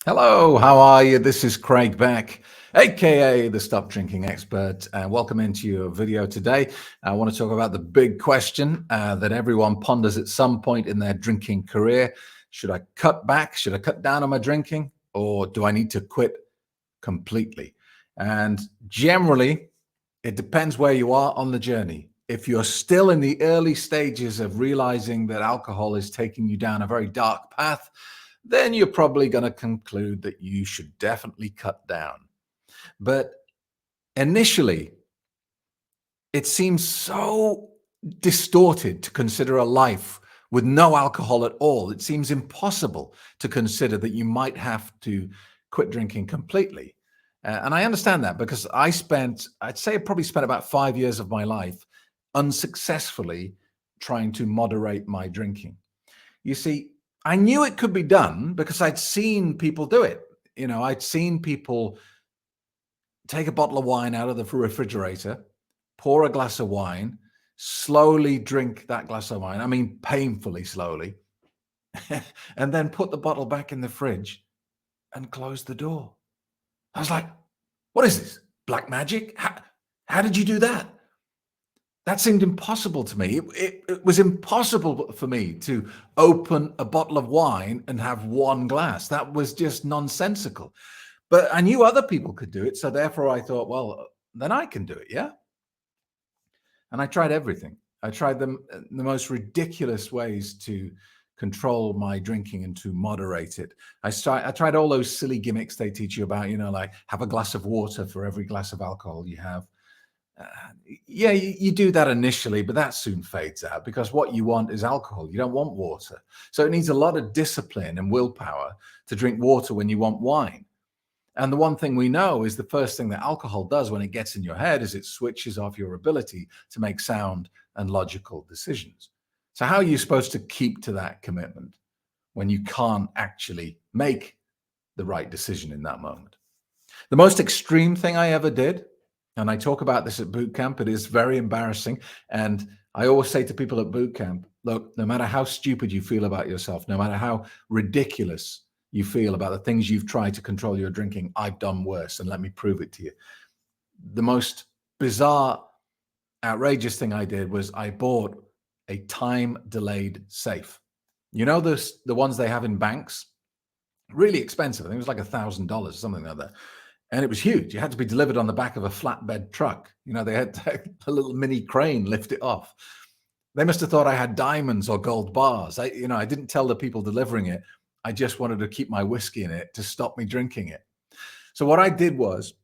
Hello, how are you? This is Craig Beck, aka the Stop Drinking Expert, and welcome into your video today. I want to talk about the big question that everyone ponders at some point in their drinking career. Should I cut back? Should I cut down on my drinking? Or do I need to quit completely? And generally, it depends where you are on the journey. If you're still in the early stages of realizing that alcohol is taking you down a very dark path, then you're probably going to conclude that you should definitely cut down. But initially, it seems so distorted to consider a life with no alcohol at all. It seems impossible to consider that you might have to quit drinking completely. And I understand that because I'd say I probably spent about 5 years of my life unsuccessfully trying to moderate my drinking. You see, I knew it could be done because I'd seen people do it. I'd seen people take a bottle of wine out of the refrigerator, pour a glass of wine, slowly drink that glass of wine. I mean, painfully slowly, and then put the bottle back in the fridge and close the door. I was like, what is this? Black magic? How did you do that? That seemed impossible to me. It was impossible for me to open a bottle of wine and have one glass. That was just nonsensical. But I knew other people could do it. So therefore I thought, well, then I can do it. Yeah. And I tried everything. I tried the most ridiculous ways to control my drinking and to moderate it. I tried all those silly gimmicks they teach you about, like have a glass of water for every glass of alcohol you have. Uh, yeah, you do that initially, but that soon fades out because what you want is alcohol. You don't want water. So it needs a lot of discipline and willpower to drink water when you want wine. And the one thing we know is the first thing that alcohol does when it gets in your head is it switches off your ability to make sound and logical decisions. So how are you supposed to keep to that commitment when you can't actually make the right decision in that moment? The most extreme thing I ever did, and I talk about this at boot camp, it is very embarrassing. And I always say to people at boot camp, look, no matter how stupid you feel about yourself, no matter how ridiculous you feel about the things you've tried to control your drinking, I've done worse. And let me prove it to you. The most bizarre, outrageous thing I did was I bought a time delayed safe. You know, the ones they have in banks, really expensive. I think it was like $1,000, something like that. And it was huge. You had to be delivered on the back of a flatbed truck. They had a little mini crane lift it off. They must have thought I had diamonds or gold bars. I didn't tell the people delivering it. I just wanted to keep my whiskey in it to stop me drinking it. So what I did was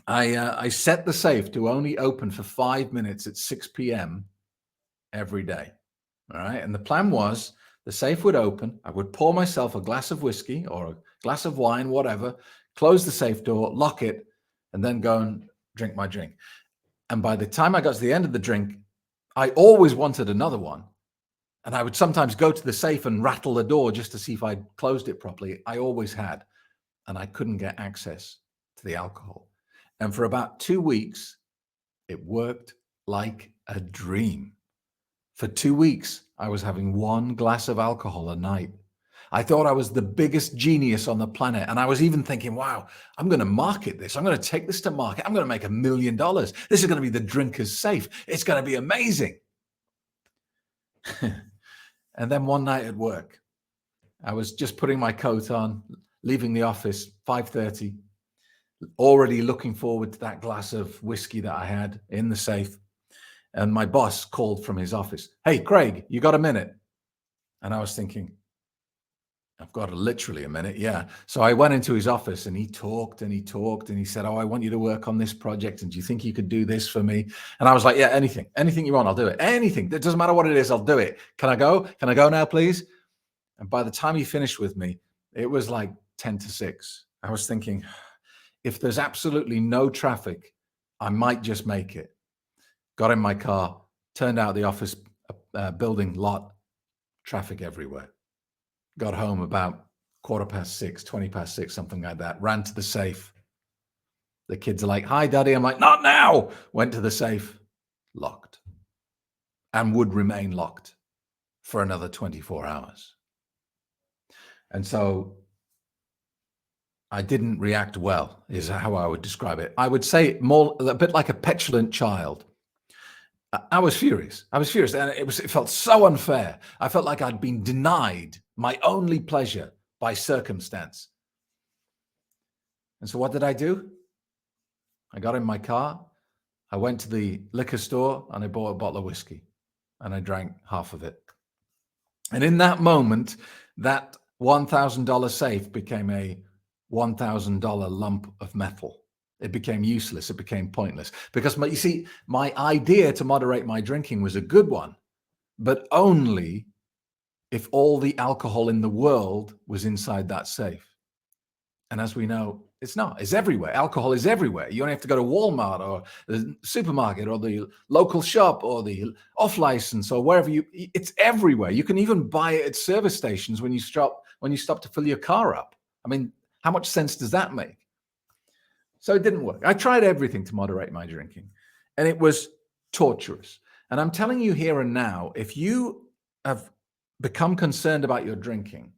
I set the safe to only open for 5 minutes at 6 p.m. every day. All right. And the plan was the safe would open. I would pour myself a glass of whiskey or a glass of wine, whatever, close the safe door, lock it, and then go and drink my drink. And by the time I got to the end of the drink, I always wanted another one. And I would sometimes go to the safe and rattle the door just to see if I'd closed it properly. I always had, and I couldn't get access to the alcohol. And for about 2 weeks, it worked like a dream. For 2 weeks, I was having one glass of alcohol a night. I thought I was the biggest genius on the planet. And I was even thinking, wow, I'm going to market this. I'm going to take this to market. I'm going to make $1 million. This is going to be the drinker's safe. It's going to be amazing. And then one night at work, I was just putting my coat on, leaving the office, 5:30, already looking forward to that glass of whiskey that I had in the safe. And my boss called from his office. Hey, Craig, you got a minute? And I was thinking, I've got literally a minute. Yeah. So I went into his office and he talked and he talked and he said, oh, I want you to work on this project. And do you think you could do this for me? And I was like, yeah, anything you want, I'll do it. Anything. It doesn't matter what it is. I'll do it. Can I go? Can I go now, please? And by the time he finished with me, it was like 10 to 6. I was thinking, if there's absolutely no traffic, I might just make it. Got in my car, turned out the office building lot, traffic everywhere. Got home about 6:15, 6:20, something like that. Ran to the safe. The kids are like, hi, Daddy. I'm like, not now. Went to the safe, locked, and would remain locked for another 24 hours. And so I didn't react well, is how I would describe it. I would say more a bit like a petulant child. I was furious. I was furious, and it felt so unfair. I felt like I'd been denied my only pleasure by circumstance. And so what did I do? I got in my car, I went to the liquor store, and I bought a bottle of whiskey, and I drank half of it. And in that moment, that $1,000 safe became a $1,000 lump of metal. It became useless. It became pointless because you see, my idea to moderate my drinking was a good one, but only if all the alcohol in the world was inside that safe. And as we know, it's not. It's everywhere. Alcohol is everywhere. You only have to go to Walmart or the supermarket or the local shop or the off license or wherever it's everywhere. You can even buy it at service stations when you stop to fill your car up. I mean, how much sense does that make? So it didn't work. I tried everything to moderate my drinking, and it was torturous. And I'm telling you here and now, if you have become concerned about your drinking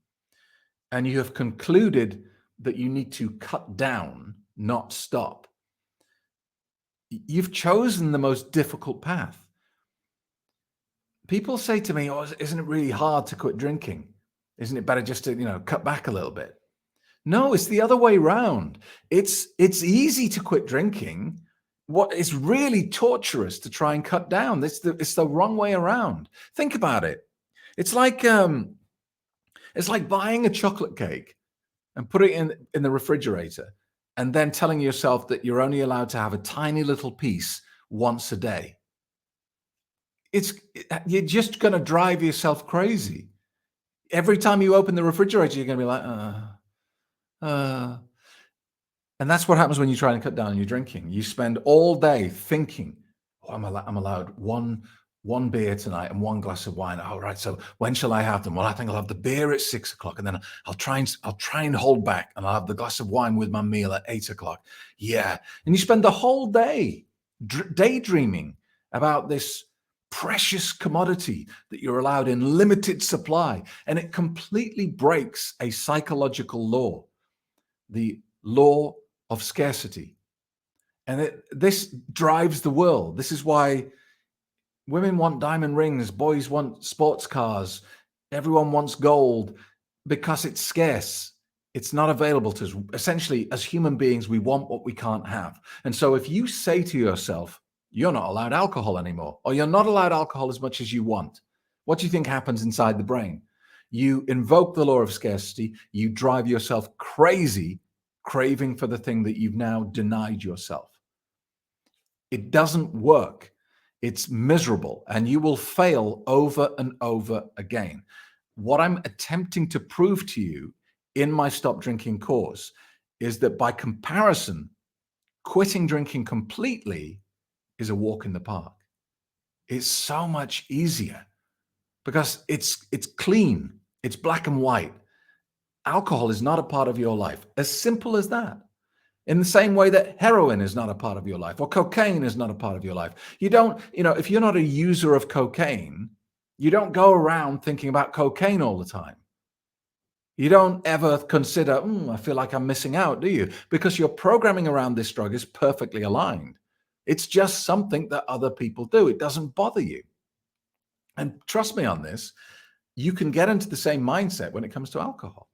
and you have concluded that you need to cut down, not stop, you've chosen the most difficult path. People say to me, "Oh, isn't it really hard to quit drinking? Isn't it better just to, cut back a little bit?" No, it's the other way around. It's easy to quit drinking. What is really torturous to try and cut down. It's the wrong way around. Think about it. It's like buying a chocolate cake and put it in the refrigerator and then telling yourself that you're only allowed to have a tiny little piece once a day. You're just going to drive yourself crazy. Every time you open the refrigerator, you're going to be like, and that's what happens when you try and cut down on your drinking. You spend all day thinking, "Oh, I'm allowed one beer tonight and one glass of wine. All right, so when shall I have them? Well, I think I'll have the beer at 6 o'clock, and then I'll try and hold back, and I'll have the glass of wine with my meal at 8 o'clock. Yeah, and you spend the whole day daydreaming about this precious commodity that you're allowed in limited supply, and it completely breaks a psychological law, the law of scarcity. And this drives the world. This is why women want diamond rings, boys want sports cars, everyone wants gold, because it's scarce. It's not available to us. Essentially, as human beings, we want what we can't have. And so if you say to yourself, "You're not allowed alcohol anymore," or "You're not allowed alcohol as much as you want," what do you think happens inside the brain? You invoke the law of scarcity. You drive yourself crazy, craving for the thing that you've now denied yourself. It doesn't work. It's miserable, and you will fail over and over again. What I'm attempting to prove to you in my Stop Drinking course is that by comparison, quitting drinking completely is a walk in the park. It's so much easier because it's clean. It's black and white. Alcohol is not a part of your life. As simple as that. In the same way that heroin is not a part of your life or cocaine is not a part of your life. You don't, if you're not a user of cocaine, you don't go around thinking about cocaine all the time. You don't ever consider, I feel like I'm missing out, do you? Because your programming around this drug is perfectly aligned. It's just something that other people do. It doesn't bother you. And trust me on this, you can get into the same mindset when it comes to alcohol.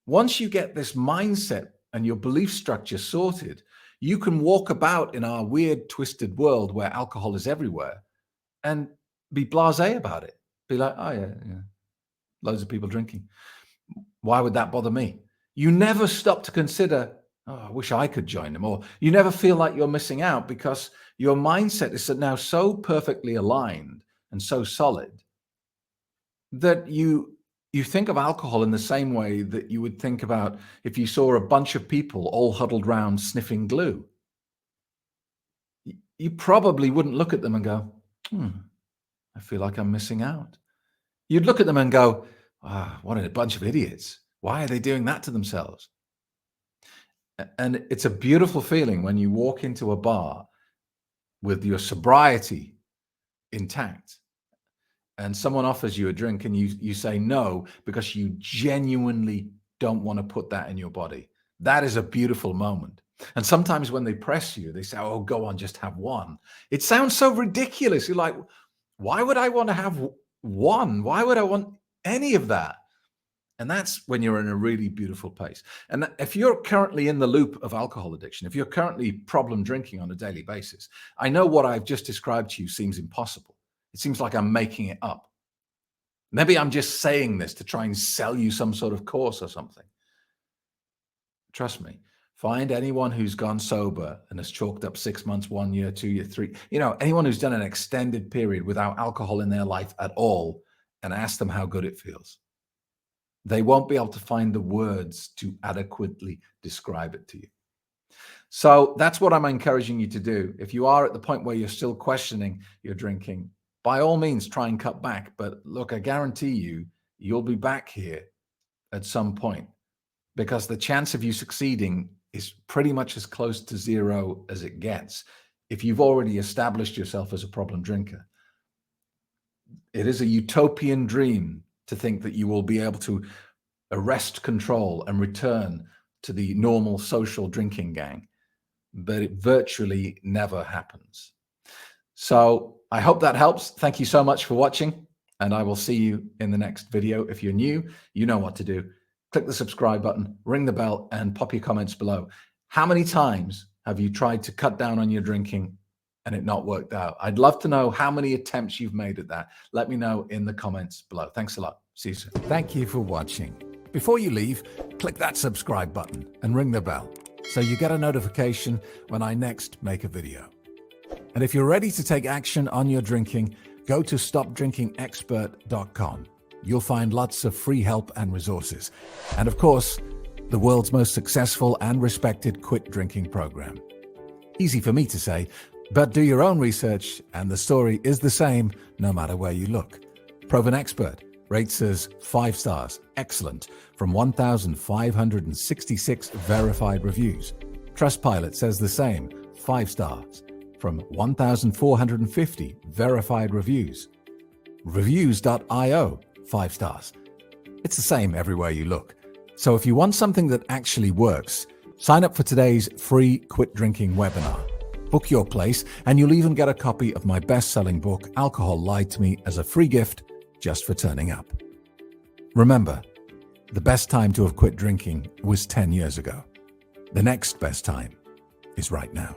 Once you get this mindset and your belief structure sorted, you can walk about in our weird, twisted world where alcohol is everywhere and be blasé about it. Be like, "Oh, yeah, loads of people drinking. Why would that bother me?" You never stop to consider, "Oh, I wish I could join them." Or you never feel like you're missing out because your mindset is now so perfectly aligned and so solid that you think of alcohol in the same way that you would think about if you saw a bunch of people all huddled round sniffing glue. You probably wouldn't look at them and go, "I feel like I'm missing out." You'd look at them and go, "What a bunch of idiots. Why are they doing that to themselves?" And it's a beautiful feeling when you walk into a bar with your sobriety intact and someone offers you a drink and you say no because you genuinely don't want to put that in your body. That is a beautiful moment. And sometimes when they press you, they say, oh, go on, just have one. It sounds so ridiculous. You're like, why would I want to have one? Why would I want any of that? And that's when you're in a really beautiful place. And if you're currently in the loop of alcohol addiction, if you're currently problem drinking on a daily basis, I know what I've just described to you seems impossible. It seems like I'm making it up. Maybe I'm just saying this to try and sell you some sort of course or something. Trust me, find anyone who's gone sober and has chalked up 6 months, 1 year, 2 year, 3, anyone who's done an extended period without alcohol in their life at all, and ask them how good it feels. They won't be able to find the words to adequately describe it to you. So that's what I'm encouraging you to do. If you are at the point where you're still questioning your drinking, by all means, try and cut back. But look, I guarantee you, you'll be back here at some point, because the chance of you succeeding is pretty much as close to zero as it gets if you've already established yourself as a problem drinker. It is a utopian dream to think that you will be able to arrest control and return to the normal social drinking gang, but it virtually never happens. So I hope that helps. Thank you so much for watching, and I will see you in the next video. If you're new, you know what to do. Click the subscribe button, ring the bell, and pop your comments below. How many times have you tried to cut down on your drinking and it not worked out? I'd love to know how many attempts you've made at that. Let me know in the comments below. Thanks a lot. See you soon. Thank you for watching. Before you leave, click that subscribe button and ring the bell so you get a notification when I next make a video. And if you're ready to take action on your drinking, go to stopdrinkingexpert.com. You'll find lots of free help and resources. And of course, the world's most successful and respected quit drinking program. Easy for me to say, but do your own research, and the story is the same no matter where you look. Proven Expert rates us 5 stars, excellent, from 1,566 verified reviews. Trustpilot says the same, 5 stars, from 1,450 verified reviews. Reviews.io, 5 stars. It's the same everywhere you look. So if you want something that actually works, sign up for today's free quit drinking webinar. Book your place, and you'll even get a copy of my best-selling book, Alcohol Lied to Me, as a free gift just for turning up. Remember, the best time to have quit drinking was 10 years ago. The next best time is right now.